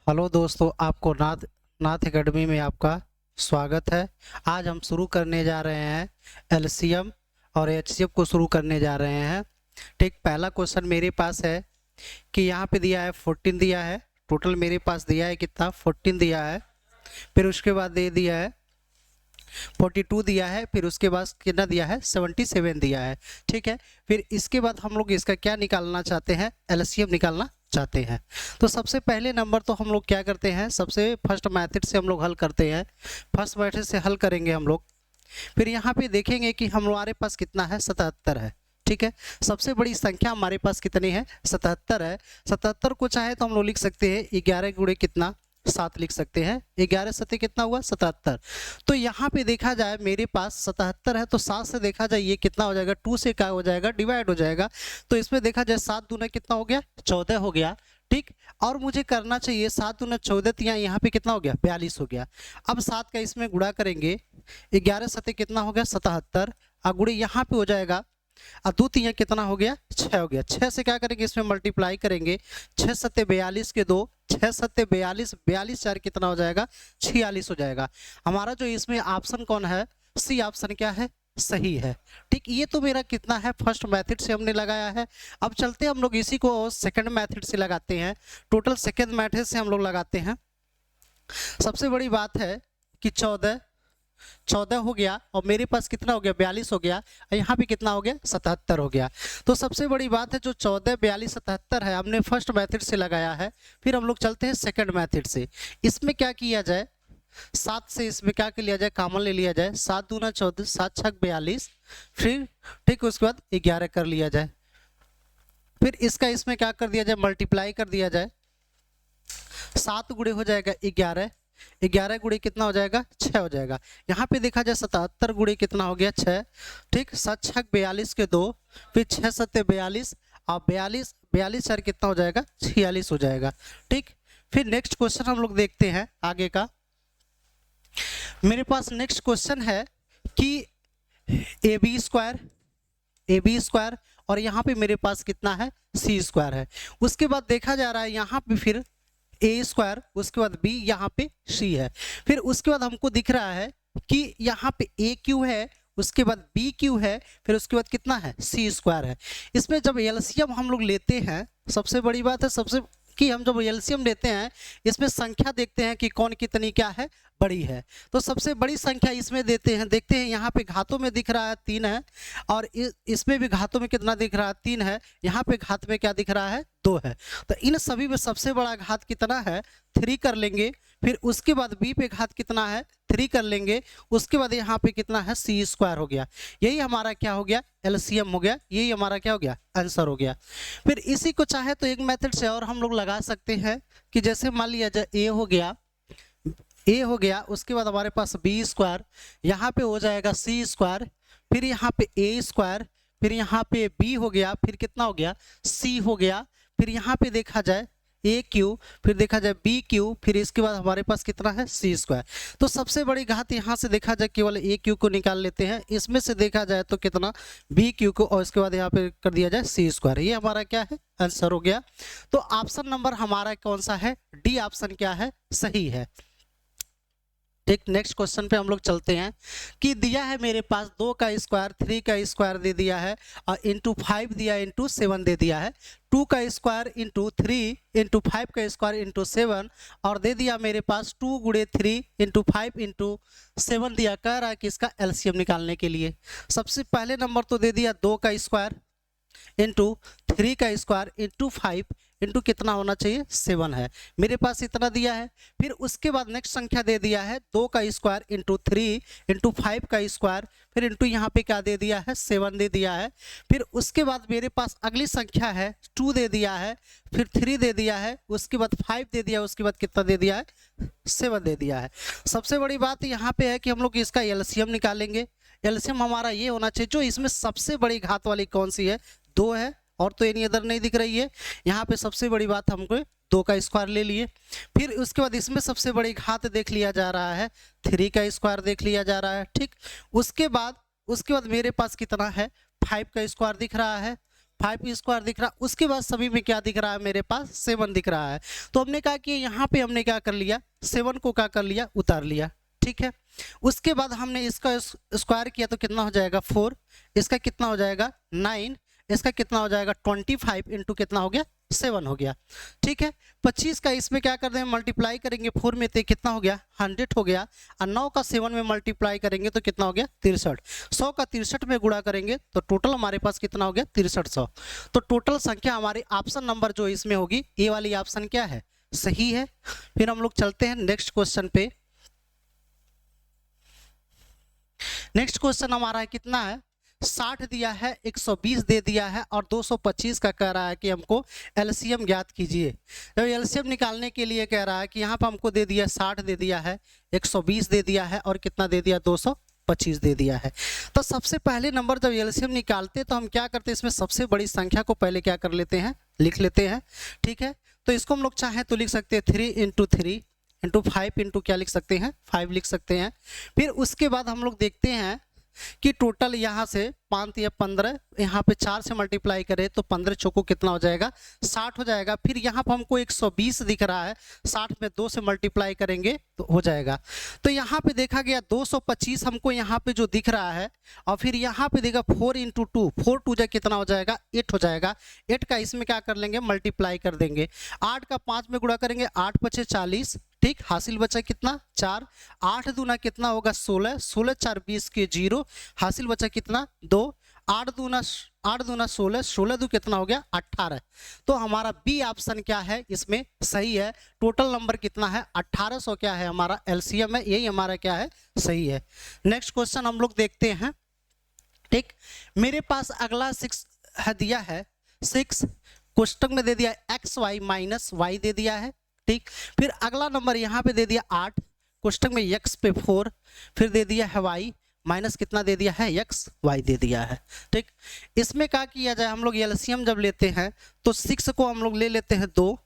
Hello दोस्तों, आपको नाथ नाथ academy में आपका स्वागत है। आज हम शुरू करने जा रहे हैं एलसीएम और एचसीएफ को शुरू करने जा रहे हैं। ठीक, पहला क्वेश्चन मेरे पास है कि यहाँ पे दिया है 14 दिया है। टोटल मेरे पास दिया है कितना, 14 दिया है। फिर उसके बाद दे दिया है 42 दिया है। फिर उसके बाद कितना दिया है, 77 दिया है। ठीक है, फिर इसके बाद हम लोग इसका क्या निकालना चाहते हैं, एलसीएम निकालना चाहते हैं। तो सबसे पहले नंबर तो हम लोग क्या करते हैं, सबसे फर्स्ट मेथड से हम लोग हल करते हैं। फर्स्ट मेथड से हल करेंगे हम लोग। फिर यहाँ पे देखेंगे कि हमारे पास कितना है, 77 है। ठीक है, सबसे बड़ी संख्या हमारे पास कितनी है, 77 है। 77 को चाहे तो हम लोग लिख सकते हैं 11 गुणे कितना, 7 लिख सकते हैं। 11 सत्ते कितना हुआ, 77। तो यहाँ पे देखा जाए मेरे पास 77 है, तो 7 से देखा जाए ये कितना हो जाएगा, 2 से क्या हो जाएगा, डिवाइड हो जाएगा। तो इसमें देखा जाए 7 दूना कितना हो गया, 14 हो गया। ठीक, और मुझे करना चाहिए 7 दूना 14, तो यहाँ पे कितना हो गया, 42 हो गया। अब 7 का इसमें गुणा करेंगे, 11 सत्ते कितना हो गया, 77। और गुणे यहाँ पे हो जाएगा, और 2 3 कितना हो गया, 6 हो गया। 6 से क्या करेंगे, इसमें मल्टीप्लाई करेंगे। 6 सत्ते 42 के 2, 6 सत्ते 42, 42 4 कितना हो जाएगा, 46 हो जाएगा। हमारा जो इसमें ऑप्शन कौन है, सी ऑप्शन क्या है, सही है। ठीक, ये तो मेरा कितना है, फर्स्ट मेथड से हमने लगाया है। अब चलते हम लोग इसी को सेकंड मेथड से लगाते हैं। टोटल सेकंड मेथड से हम लोग लगाते हैं। सबसे बड़ी बात है कि 14 हो गया, और मेरे पास कितना हो गया, 42 हो गया, और यहाँ पे कितना हो गया, 77 हो गया। तो सबसे बड़ी बात है जो 14 42 77 है, हमने फर्स्ट मेथड से लगाया है। फिर हम लोग चलते हैं सेकंड मेथड से। इसमें क्या किया जाए, 7 से इसमें क्या कर लिया जाए, कॉमन ले लिया जाए। 7 दूना 14, 7 छक 42। फिर ठीक, उसके बाद 11 कर लिया जाए। फिर इसका इसमें क्या कर दिया जाए, मल्टीप्लाई कर दिया जाए। 7 गुणे हो जाएगा 11, 11 गुणे कितना हो जाएगा, 6 हो जाएगा। यहाँ पे देखा जाए 77 गुणे कितना हो गया, 6। ठीक, 7 छक 42 के 2, फिर 6 सत्ते 42, और 42 42 4 कितना हो जाएगा, 46 हो जाएगा। ठीक, फिर नेक्स्ट क्वेश्चन हम लोग देखते हैं आगे का। मेरे पास नेक्स्ट क्वेश्चन है कि ए बी स्क्वायर और यहाँ पे मेरे पास कितना है, सी स्क्वायर है। उसके बाद देखा जा रहा है यहाँ पे फिर ए स्क्वायर, उसके बाद बी, यहाँ पे सी है। फिर उसके बाद हमको दिख रहा है कि यहाँ पे ए क्यू है, उसके बाद बी क्यू है, फिर उसके बाद कितना है, सी स्क्वायर है। इसमें जब एलसीएम हम लोग लेते हैं, सबसे बड़ी बात है सबसे कि हम जब एलसीएम लेते हैं, इसमें संख्या देखते हैं कि कौन कितनी क्या है, बड़ी है। तो सबसे बड़ी संख्या इसमें देते हैं, देखते हैं यहाँ पे घातों में दिख रहा है 3 है, और इसमें भी घातों में कितना दिख रहा है, 3 है। यहाँ पे घात में क्या दिख रहा है, 2 है। तो इन सभी में सबसे बड़ा घात कितना है, 3 कर लेंगे। फिर उसके बाद बी पे घात कितना है, 3 कर लेंगे। उसके बाद यहाँ पे कितना है, सी स्क्वायर हो गया। यही हमारा क्या हो गया, एलसीएम हो गया। यही हमारा क्या हो गया, आंसर हो गया। फिर इसी को चाहे तो एक मेथड से और हम लोग लगा सकते हैं कि जैसे मान लिया जाए ए हो गया, उसके बाद हमारे पास बी स्क्वायर, यहाँ पे हो जाएगा सी स्क्वायर, फिर यहाँ पे ए स्क्वायर, फिर यहाँ पे बी हो गया, फिर कितना हो गया, सी हो गया। फिर यहाँ पे देखा जाए ए क्यू, फिर देखा जाए बी क्यू, फिर इसके बाद हमारे पास कितना है, सी स्क्वायर। तो सबसे बड़ी घात यहाँ से देखा जाए केवल ए क्यू को निकाल लेते हैं। इसमें से देखा जाए तो कितना, बी क्यू को, और इसके बाद यहाँ पे कर दिया जाए सी स्क्वायर। ये हमारा क्या है, आंसर हो गया। तो ऑप्शन नंबर हमारा कौन सा है, डी ऑप्शन क्या है, सही है। एक नेक्स्ट क्वेश्चन पे हम लोग चलते हैं कि दिया है मेरे पास 2 का स्क्वायर, 3 का स्क्वायर दे दिया है, और इंटू 5 दिया, इंटू 7 दे दिया है। 2 का स्क्वायर इंटू 3 इंटू 5 का स्क्वायर इंटू 7, और दे दिया मेरे पास 2 गुणे 3 इंटू 5 इंटू 7 दिया। कह रहा है कि इसका एलसीएम निकालने के लिए सबसे पहले नंबर तो दे दिया 2 का स्क्वायर इंटू 3 का स्क्वायर इंटू 5 इंटू कितना होना चाहिए, 7 है। मेरे पास इतना दिया है। फिर उसके बाद नेक्स्ट संख्या दे दिया है 2 का स्क्वायर इंटू 3 इंटू 5 का स्क्वायर, फिर इंटू यहाँ पे क्या दे दिया है, 7 दे दिया है। फिर उसके बाद मेरे पास अगली संख्या है 2 दे दिया है, फिर 3 दे दिया है, उसके बाद 5 दे दिया, उसके बाद कितना दे दिया है, 7 दे दिया है। सबसे बड़ी बात यहाँ पे है कि हम लोग इसका एलसीएम निकालेंगे। एलसीएम हमारा ये होना चाहिए, जो इसमें सबसे बड़ी घात वाली कौन सी है, 2 है, और तो एनी अदर नहीं दिख रही है। यहाँ पे सबसे बड़ी बात हमको 2 का स्क्वायर ले लिए। फिर उसके बाद इसमें सबसे बड़ी घात देख लिया जा रहा है, 3 का स्क्वायर देख लिया जा रहा है। ठीक, उसके बाद मेरे पास कितना है, 5 का स्क्वायर दिख रहा है। 5 स्क्वायर दिख रहा, उसके बाद सभी में क्या दिख रहा है मेरे पास 7 दिख रहा है। तो हमने कहा कि यहाँ पे हमने क्या कर लिया 7 को क्या कर लिया उतार लिया, ठीक है। उसके बाद हमने इसका स्क्वायर किया तो कितना हो जाएगा 4, इसका कितना हो जाएगा 9, इसका कितना हो जाएगा 25 इंटू कितना हो गया 7 हो गया, ठीक है। 25 का इसमें क्या कर देंगे मल्टीप्लाई करेंगे 4 में तो कितना हो गया 100 हो गया, और 9 का 7 में मल्टीप्लाई करेंगे तो कितना हो गया 63, 100 का 63 में गुणा करेंगे तो टोटल हमारे पास कितना हो गया 6300। तो टोटल संख्या हमारी ऑप्शन नंबर जो इसमें होगी ए वाली ऑप्शन क्या है सही है। फिर हम लोग चलते हैं नेक्स्ट क्वेश्चन पे। नेक्स्ट क्वेश्चन हमारा है कितना है 60 दिया है, 120 दे दिया है और 225 का कह रहा है कि हमको एलसीएम ज्ञात कीजिए। तो एलसीएम निकालने के लिए कह रहा है कि यहाँ पर हमको दे दिया 60 दे दिया है, 120 दे दिया है और कितना दे दिया 225 दे दिया है। तो सबसे पहले नंबर जब एलसीएम निकालते तो हम क्या करते हैं इसमें सबसे बड़ी संख्या को पहले क्या कर लेते हैं लिख लेते हैं, ठीक है। तो इसको हम लोग चाहें तो लिख सकते हैं 3 इंटू 3 इंटू 5 इंटू क्या लिख सकते हैं 5 लिख सकते हैं। फिर उसके बाद हम लोग देखते हैं कि टोटल यहाँ से 5 या 15, यहाँ पे 4 से मल्टीप्लाई करें तो 15 चौको कितना हो जाएगा 60 हो जाएगा। फिर यहाँ पर हमको 120 दिख रहा है, 60 में 2 से मल्टीप्लाई करेंगे तो हो जाएगा। तो यहाँ पे देखा गया 225 हमको यहाँ पे जो दिख रहा है, और फिर यहाँ पे देखा 4 इंटू 2, 4 2 जा कितना हो जाएगा 8 हो जाएगा। 8 का इसमें क्या कर लेंगे मल्टीप्लाई कर देंगे, 8 का 5 में गुणा करेंगे 8 पचे 40, ठीक। हासिल बचा कितना 4, 8 दूना कितना होगा 16, 16 4 20 के 0, हासिल बचा कितना 2, 8 दूना 16, 16 दो कितना हो गया 18। तो हमारा बी ऑप्शन क्या है इसमें सही है। टोटल नंबर कितना है 1800 क्या है हमारा एलसीएम है, यही हमारा क्या है सही है। नेक्स्ट क्वेश्चन हम लोग देखते हैं, ठीक। मेरे पास अगला 6 है दिया है, 6 कोष्टक में दे दिया एक्स वाई माइनस वाई दे दिया है, ठीक। फिर अगला नंबर यहाँ पे दे दिया 8 कोष्टक में x पे 4, फिर दे दिया है y माइनस कितना दे दिया है x y दे दिया है, ठीक। इसमें क्या किया जाए हम लोग एलसीएम जब लेते हैं तो 6 को हम लोग ले लेते हैं 2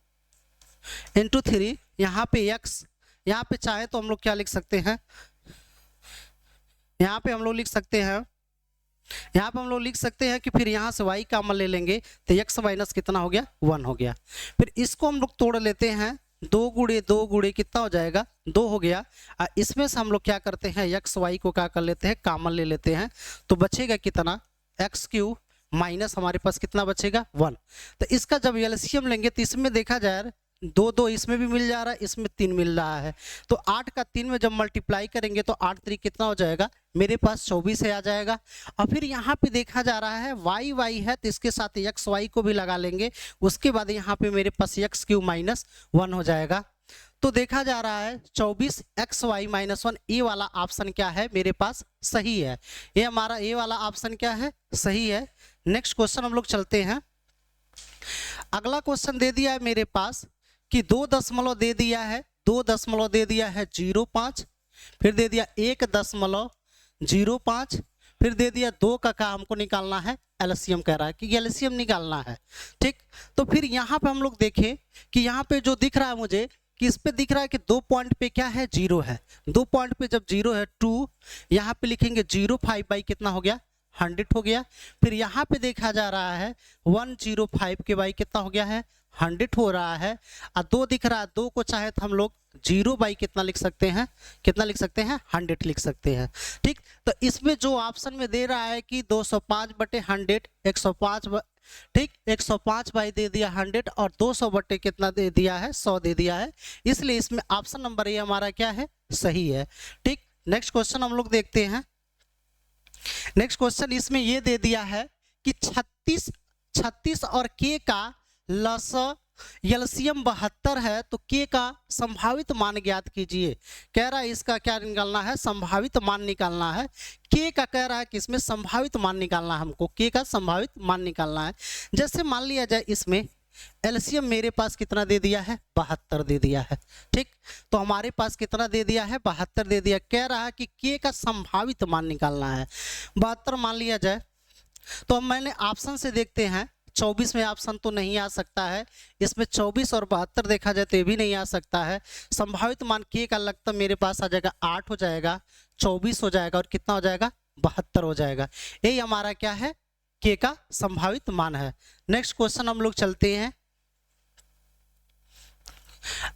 इंटू 3, यहाँ पे x, यहाँ पे चाहे तो हम लोग क्या लिख सकते हैं, यहाँ पे हम लोग लिख सकते हैं, यहाँ पे हम लोग लिख सकते हैं कि फिर यहाँ से y का अमल ले लेंगे तो x माइनस कितना हो गया 1 हो गया। फिर इसको हम लोग तोड़ लेते हैं, 2 गुणे 2 गुणे कितना हो जाएगा 2 हो गया। इसमें से हम लोग क्या करते हैं x y को क्या कर लेते हैं कॉमन ले लेते हैं, तो बचेगा कितना एक्स क्यू माइनस हमारे पास कितना बचेगा 1। तो इसका जब एलसीएम लेंगे तो इसमें देखा जाए 2 2 इसमें भी मिल जा रहा है, इसमें 3 मिल रहा है, तो 8 का 3 में जब मल्टीप्लाई करेंगे तो 8 3 कितना हो जाएगा मेरे पास 24 है आ जाएगा। और फिर यहाँ पे देखा जा रहा है वाई वाई है तो इसके साथ एक्स वाई को भी लगा लेंगे, उसके बाद यहाँ पे मेरे पास एक्स क्यू माइनस 1 हो जाएगा। तो देखा जा रहा है 24 एक्स वाई माइनस 1 ए वाला ऑप्शन क्या है मेरे पास सही है, ये हमारा ए वाला ऑप्शन क्या है सही है। नेक्स्ट क्वेश्चन हम लोग चलते हैं। अगला क्वेश्चन दे दिया है मेरे पास कि 2 दशमलव दे दिया है, 2 दशमलव दे दिया है 0.5, फिर दे दिया 1.05, फिर दे दिया 2 का हमको निकालना है एलसीएम कह रहा है कि एलसीएम निकालना है, ठीक। तो फिर यहाँ पे हम लोग देखें कि यहाँ पे जो दिख रहा है मुझे कि इस पे दिख रहा है कि 2 पॉइंट पे क्या है 0 है, 2 पॉइंट पे जब 0 है 2, यहाँ पे लिखेंगे 0.5 बाई कितना हो गया 100 हो गया। फिर यहाँ पे देखा जा रहा है 105 के बाई कितना हो गया है 100 हो रहा है, और 2 दिख रहा है, 2 को चाहे तो हम लोग 0 बाई कितना लिख सकते हैं, कितना लिख सकते हैं 100 लिख सकते हैं, ठीक। तो इसमें जो ऑप्शन में दे रहा है कि 205/100 105, ठीक, 105 बाई दे दिया 100 और 200 बटे कितना दे दिया है 100 दे दिया है, इसलिए इसमें ऑप्शन नंबर ए हमारा क्या है सही है, ठीक। नेक्स्ट क्वेश्चन हम लोग देखते हैं। नेक्स्ट क्वेश्चन इसमें ये दे दिया है कि 36 और के का लस एलसीएम 72 है, तो के का संभावित मान ज्ञात कीजिए। कह रहा है इसका क्या निकालना है संभावित मान निकालना है, के का कह रहा है कि इसमें संभावित मान निकालना है हमको, के का संभावित मान निकालना है। जैसे मान लिया जाए इसमें एलसीएम मेरे पास कितना दे दिया है 72 दे दिया है, ठीक। तो हमारे पास कितना दे दिया है 72 दे दिया, कह रहा है कि के का संभावित मान निकालना है। 72 मान लिया जाए तो हम मैंने ऑप्शन से देखते हैं 24 में ऑप्शन तो नहीं आ सकता है, इसमें 24 और 72 देखा जाए तो ये भी नहीं आ सकता है। संभावित मान के का लगता मेरे पास आ जाएगा 8 हो जाएगा, 24 हो जाएगा और कितना हो जाएगा 72 हो जाएगा। यही हमारा क्या है k का संभावित मान है। नेक्स्ट क्वेश्चन हम लोग चलते हैं।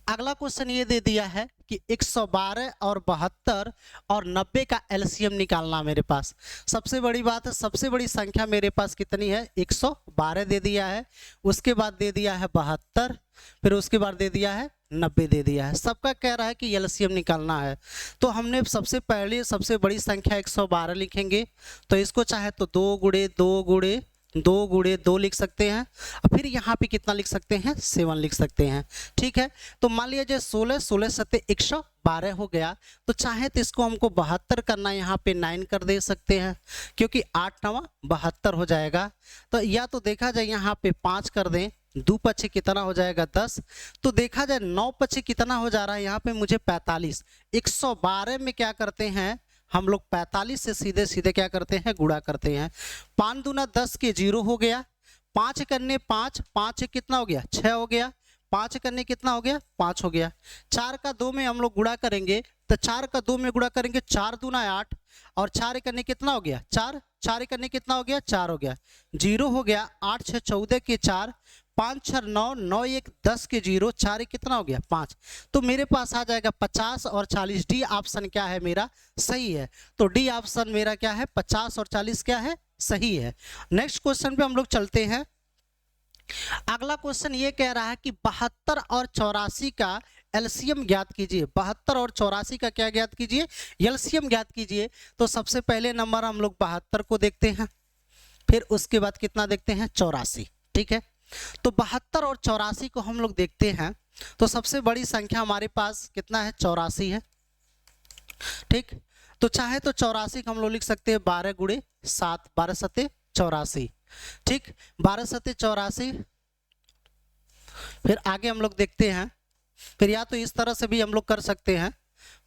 अगला क्वेश्चन ये दे दिया है कि 112 और 72 और 90 का एलसीएम निकालना मेरे पास। सबसे बड़ी बात है, सबसे बड़ी संख्या मेरे पास कितनी है, 112 दे दिया है, उसके बाद दे दिया है 72, फिर उसके बाद दे दिया है 90 दे दिया है। सबका कह रहा है कि एलसीएम निकालना है। तो हमने सबसे पहले सबसे बड़ी संख्या 112 लिखेंगे, तो इसको चाहे तो 2 गुणे 2 गुणे 2 गुणे 2 लिख सकते हैं, और फिर यहाँ पे कितना लिख सकते हैं, 7 लिख सकते हैं। ठीक है, तो मान लीजिए 16 16 सत्ते 112 हो गया, तो चाहे तो इसको हमको 72 करना, यहाँ पे 9 कर दे सकते हैं, क्योंकि 8 9 72 हो जाएगा। तो या तो देखा जाए यहाँ पे 5 कर दें, 2 पचे कितना हो जाएगा 10, तो देखा जाए 9 पचे कितना हो जा रहा है यहाँ पे मुझे 45। 112 में क्या करते हैं हम लोग, 45 से सीधे सीधे क्या करते हैं, गुणा करते हैं। 5 दूना 10 के 0 हो गया, 5 करने 5 5 कितना हो गया, 6 हो गया, 5 करने कितना हो गया, 5 हो गया। 4 का 2 में हम लोग गुणा करेंगे, तो 4 का 2 में गुणा करेंगे, 4 दूना 8, और 4 करने कितना हो गया 4, 4 करने कितना हो गया 4 हो गया, 0 हो गया। 8 6 14 के 4, 5 6 9 9 1 10 के 0, 4 कितना हो गया 5। तो मेरे पास आ जाएगा 50 और 40। डी ऑप्शन क्या है मेरा, सही है। तो डी ऑप्शन मेरा क्या है, 50 और 40 क्या है, सही है। नेक्स्ट क्वेश्चन पे हम लोग चलते हैं। अगला क्वेश्चन ये कह रहा है कि 72 और 84 का एलसीएम ज्ञात कीजिए। 72 और 84 का क्या ज्ञात कीजिए, एलसीएम ज्ञात कीजिए। तो सबसे पहले नंबर हम लोग 72 को देखते हैं, फिर उसके बाद कितना देखते हैं, 84। ठीक है, तो 72 और 84 को हम लोग देखते हैं, तो सबसे बड़ी संख्या हमारे पास कितना है, 84 है। ठीक, तो चाहे तो 84 को हम लोग लिख सकते हैं 12 गुणे 7, 12 सत्ते 84। ठीक, 12 सत्ते 84। फिर आगे हम लोग देखते हैं, फिर या तो इस तरह से भी हम लोग कर सकते हैं,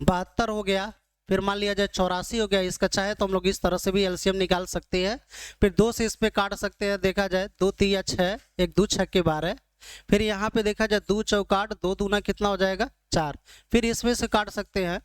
72 हो गया, फिर मान लिया जाए 84 हो गया, इसका चाहे तो हम लोग इस तरह से भी एलसीएम निकाल सकते हैं। फिर 2 से इस पे काट सकते हैं, देखा जाए 2 3 6, 1 2 6 के 12, फिर यहाँ पे देखा जाए 2 चौकाट 2 दूना कितना हो जाएगा 4, फिर इसमें से काट सकते हैं।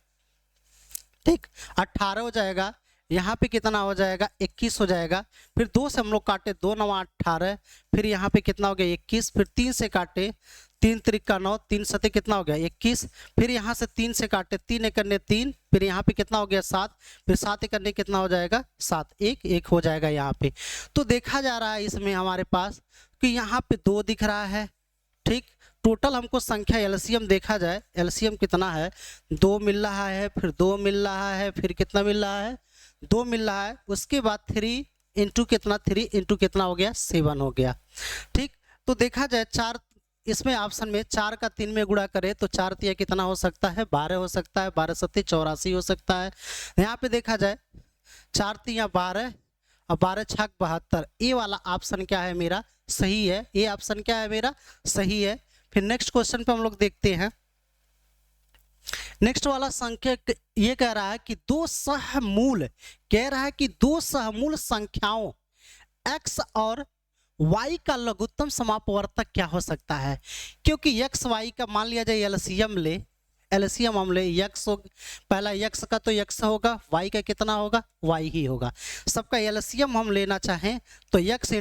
ठीक, 18 हो जाएगा, यहाँ पे कितना हो जाएगा 21 हो जाएगा, फिर 2 से हम लोग काटे 2 9 18, फिर यहाँ पे कितना हो गया 21, फिर 3 से काटे 3 त्रिका 9, 3 सते कितना हो गया 21, फिर यहाँ से 3 से काटे 3 एक करने 3, फिर यहाँ पे कितना हो गया 7, फिर 7 एक करने कितना हो जाएगा 7, 1 1 हो जाएगा यहाँ पे। तो देखा जा रहा है इसमें हमारे पास कि यहाँ पे 2 दिख रहा है। ठीक, टोटल हमको संख्या एलसीएम देखा जाए, एलसीएम कितना है, 2 मिल रहा है, फिर 2 मिल रहा है, फिर कितना मिल रहा है 2 मिल रहा है, उसके बाद 3 इंटू कितना, 3 इंटू कितना हो गया 7 हो गया। ठीक, तो देखा जाए 4, इसमें ऑप्शन में 4 का 3 में गुणा करे तो 4 तिया कितना हो सकता है 12 हो सकता है, 12 सत्ते 84 हो सकता है। यहाँ पे देखा जाए 4 तिया 12 और 12 छक 72, ये वाला ऑप्शन क्या है मेरा, सही है। ये ऑप्शन क्या है मेरा, सही है। फिर नेक्स्ट क्वेश्चन पे हम लोग देखते हैं। नेक्स्ट वाला संख्या ये कह रहा है कि 2 सहमूल, कह रहा है कि 2 सहमूल संख्याओं x और y का लघुत्तम समापवर्तक क्या हो सकता है। क्योंकि x y का मान लिया जाए एलसीएम ले, एलसीएम हम ले, x पहला x का तो x होगा, y का कितना होगा y ही होगा। सबका एलसीएम हम लेना चाहें तो x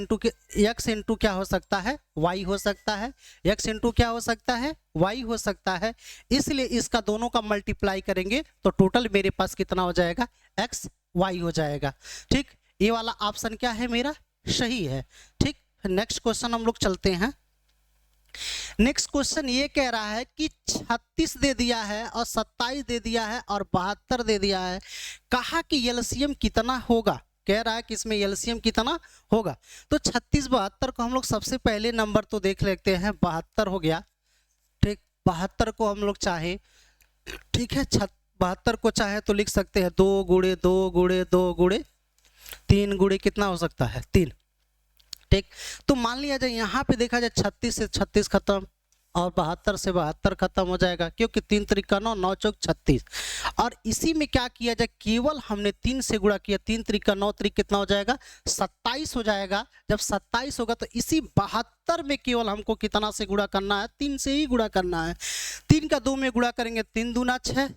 इंटू क्या हो सकता है y हो सकता है, x इंटू क्या हो सकता है y हो सकता है। इसलिए इसका दोनों का मल्टीप्लाई करेंगे तो टोटल मेरे पास कितना हो जाएगा x y हो जाएगा। ठीक, ये वाला ऑप्शन क्या है मेरा, सही है। ठीक, नेक्स्ट क्वेश्चन हम लोग चलते हैं। नेक्स्ट क्वेश्चन ये कह रहा है कि 36 दे दिया है और 27 दे दिया है और 72 दे दिया है, कहा कि एलसीएम कितना होगा। कह रहा है कि इसमें एलसीएम कितना होगा। तो 36 72 को हम लोग सबसे पहले नंबर तो देख लेते हैं, 72 हो गया। ठीक, 72 को हम लोग चाहे, ठीक है, 72 को चाहे तो लिख सकते हैं 2 गुणे 2 गुणे 2 गुणे 3 गुणे कितना हो सकता है 3। ठीक, तो मान लिया जाए यहाँ पे देखा जाए 36 से 36 खत्म और 72 से 72 खत्म हो जाएगा, क्योंकि 3 त्रिका 9 9 चौक 36। और इसी में क्या किया जाए, केवल हमने 3 से गुणा किया, 3 त्रिका 9 त्रिक कितना हो जाएगा 27 हो जाएगा। जब 27 होगा तो इसी 72 में केवल हमको कितना से गुणा करना है, 3 से ही गुणा करना है। 3 का 2 में गुणा करेंगे 3 दूना 6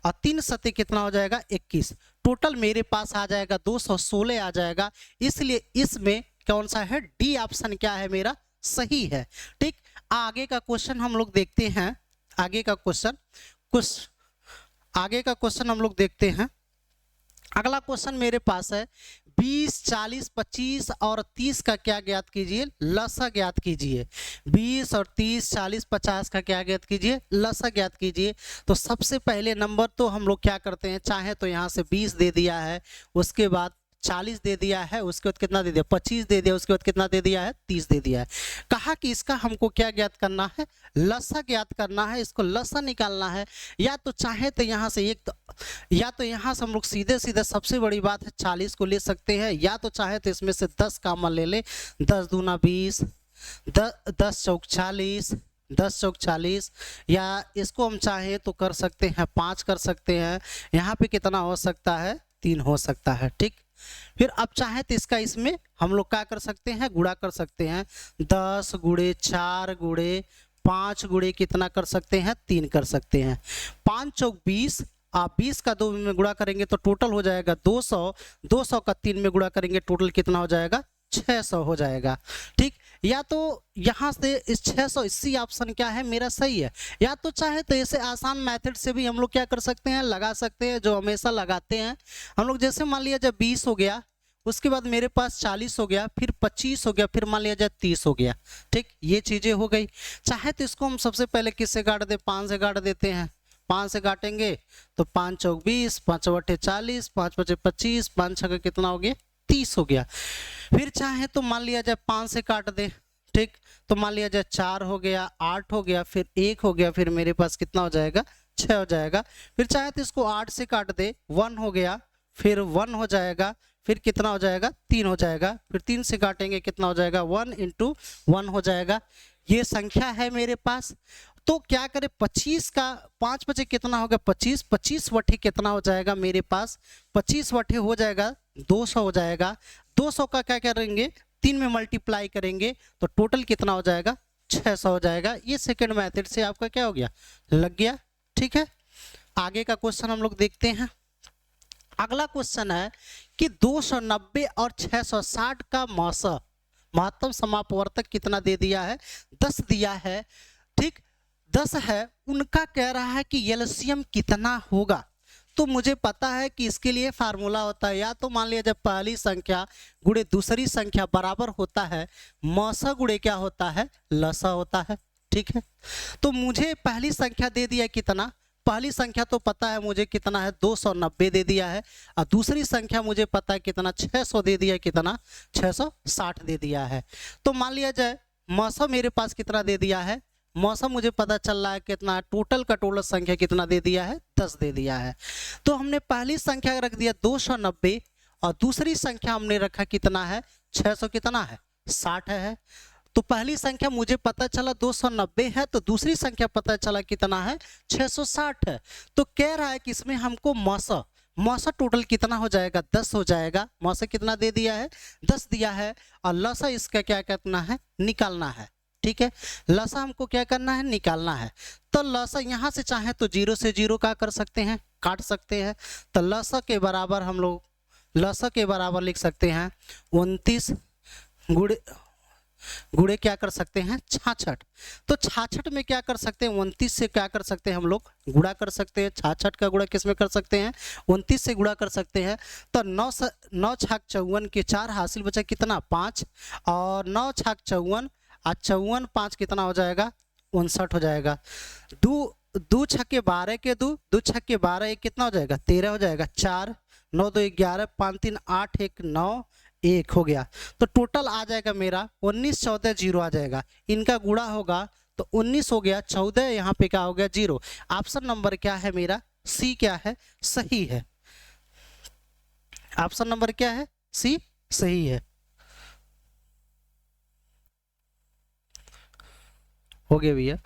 और 3 सते कितना हो जाएगा 21। टोटल मेरे पास आ जाएगा 216 आ जाएगा। इसलिए इसमें कौन सा है, डी ऑप्शन क्या है मेरा सही है। ठीक, आगे का क्वेश्चन हम लोग देखते हैं। आगे का क्वेश्चन हम लोग देखते हैं। अगला क्वेश्चन मेरे पास है 20, 40, 25 और 30 का क्या ज्ञात कीजिए, लसा ज्ञात कीजिए। 20 और 30, 40, 50 का क्या ज्ञात कीजिए, लसा ज्ञात कीजिए। तो सबसे पहले नंबर तो हम लोग क्या करते हैं, चाहे तो यहाँ से 20 दे दिया है, उसके बाद 40 दे दिया है, उसके बाद कितना दे दिया, 25 दे दिया, उसके बाद कितना दे दिया है, 30 दे दिया है। कहा कि इसका हमको क्या ज्ञात करना है, लसा ज्ञात करना है, इसको लसा निकालना है। या तो चाहे तो यहाँ से या तो यहाँ से हम लोग सीधे सीधे सबसे बड़ी बात है 40 को ले सकते हैं, या तो चाहे तो इसमें से 10 कॉमन ले ले, 10 दूना 20, 10 चौक 40, 10 चौक 40, या इसको हम चाहे तो कर सकते हैं 5 कर सकते हैं। यहाँ पे कितना हो सकता है, 3 हो सकता है। ठीक, फिर अब चाहे तो इसका इसमें हम लोग क्या कर सकते हैं, गुणा कर सकते हैं। 10 गुणे 4 गुणे 5 गुणे कितना कर सकते हैं, 3 कर सकते हैं। 5 चौक 20, आप 20 का 2 में गुणा करेंगे तो टोटल हो जाएगा 200, 200 का 3 में गुणा करेंगे टोटल कितना हो जाएगा, 600 हो जाएगा। ठीक, या तो यहाँ से इस 600 इसी ऑप्शन क्या है मेरा सही है। या तो चाहे तो ऐसे आसान मेथड से भी हम लोग क्या कर सकते हैं, लगा सकते हैं, जो हमेशा लगाते हैं हम लोग। जैसे मान लिया जब 20 हो गया, उसके बाद मेरे पास 40 हो गया, फिर 25 हो गया, फिर मान लिया जाए 30 हो गया। ठीक, ये चीजें हो गई। चाहे तो इसको हम सबसे पहले किससे काट दे, 5 से काट देते हैं। 5 से काटेंगे तो 5 चौक 20, 5 चौके 40, 5 पचे 25, 5 छक्के कितना हो गया, 30 हो गया। फिर चाहे तो मान लिया जाए 5 से काट दे। ठीक, तो मान लिया जाए 4 हो गया, 8 हो गया, फिर 1 हो गया, फिर मेरे पास कितना हो जाएगा, 6 हो जाएगा। फिर चाहे तो इसको 8 से काट दे, 1 हो गया, फिर 1 हो जाएगा, फिर कितना हो जाएगा, 3 हो जाएगा। फिर 3 से काटेंगे कितना हो जाएगा, 1 × 1 हो जाएगा। ये संख्या है मेरे पास। तो क्या करें, 25 का 5 बचे कितना होगा, 25, 25 वठे कितना हो जाएगा मेरे पास, 25 वठे हो जाएगा 200 हो जाएगा। 200 का क्या करेंगे, 3 में मल्टीप्लाई करेंगे तो टोटल कितना हो जाएगा, 600 हो जाएगा। ये सेकंड मेथड से आपका क्या हो गया, लग गया। ठीक है, आगे का क्वेश्चन हम लोग देखते हैं। अगला क्वेश्चन है कि 290 और 660 का महत्तम समापवर्तक कितना दे दिया है, 10 दिया है। ठीक, 10 है, उनका कह रहा है कि एलसीएम कितना होगा। तो मुझे पता है कि इसके लिए फार्मूला होता है, या तो मान लिया जब पहली संख्या गुणे दूसरी संख्या बराबर होता है, मौसा गुणे क्या होता है, लसा होता है। ठीक है, तो मुझे पहली संख्या दे दिया कितना, पहली संख्या तो पता है मुझे कितना है, 290 दे दिया है। और दूसरी संख्या मुझे पता है कितना, 600 दे दिया, कितना 660 दे दिया है। तो मान लिया जाए मौसम मेरे पास कितना दे दिया है, मौसम मुझे पता चल रहा है कितना, टोटल का टोटल संख्या कितना दे दिया है, 10 दे दिया है। तो हमने पहली संख्या रख दिया 290 और दूसरी संख्या हमने रखा कितना है, 600 कितना है, 60 है। तो पहली संख्या मुझे पता चला 290 है, तो दूसरी संख्या पता चला कितना है, 660 है। तो कह रहा है कि इसमें हमको मौसा टोटल कितना हो जाएगा, 10 हो जाएगा। मौसा कितना दे दिया है, 10 दिया है, और लसा इसका क्या करना है, निकालना है। ठीक है, लसा हमको क्या करना है, निकालना है। तो लसा यहाँ से चाहे तो 0 से 0 का कर सकते हैं, काट सकते हैं। तो लसा के बराबर हम लोग लसा के बराबर लिख सकते हैं 29 गुणे क्या कर सकते हैं, 66। तो 66 में क्या कर सकते हैं, 29 से क्या कर सकते हैं हम लोग, गुणा कर सकते हैं। 66 का गुणा किस में कर सकते हैं, 29 से गुणा कर सकते हैं। तो 9 छाक 54 के 4 हासिल बचा कितना, 5, और 9 छाक 54 और 54 5 कितना हो जाएगा, 59 हो जाएगा। 2 छक्के 12 के 2 छक्के 12 एक कितना हो जाएगा, 13 हो जाएगा। 4 9 2 11 5 3 8 1 9 1 हो गया। तो टोटल आ जाएगा मेरा 19 14 0 आ जाएगा। इनका गुणा होगा तो 19 हो गया, 14 यहाँ पे क्या हो गया, 0। ऑप्शन नंबर क्या है मेरा, सी क्या है, सही है। ऑप्शन नंबर क्या है, सी सही है। हो गया भैया।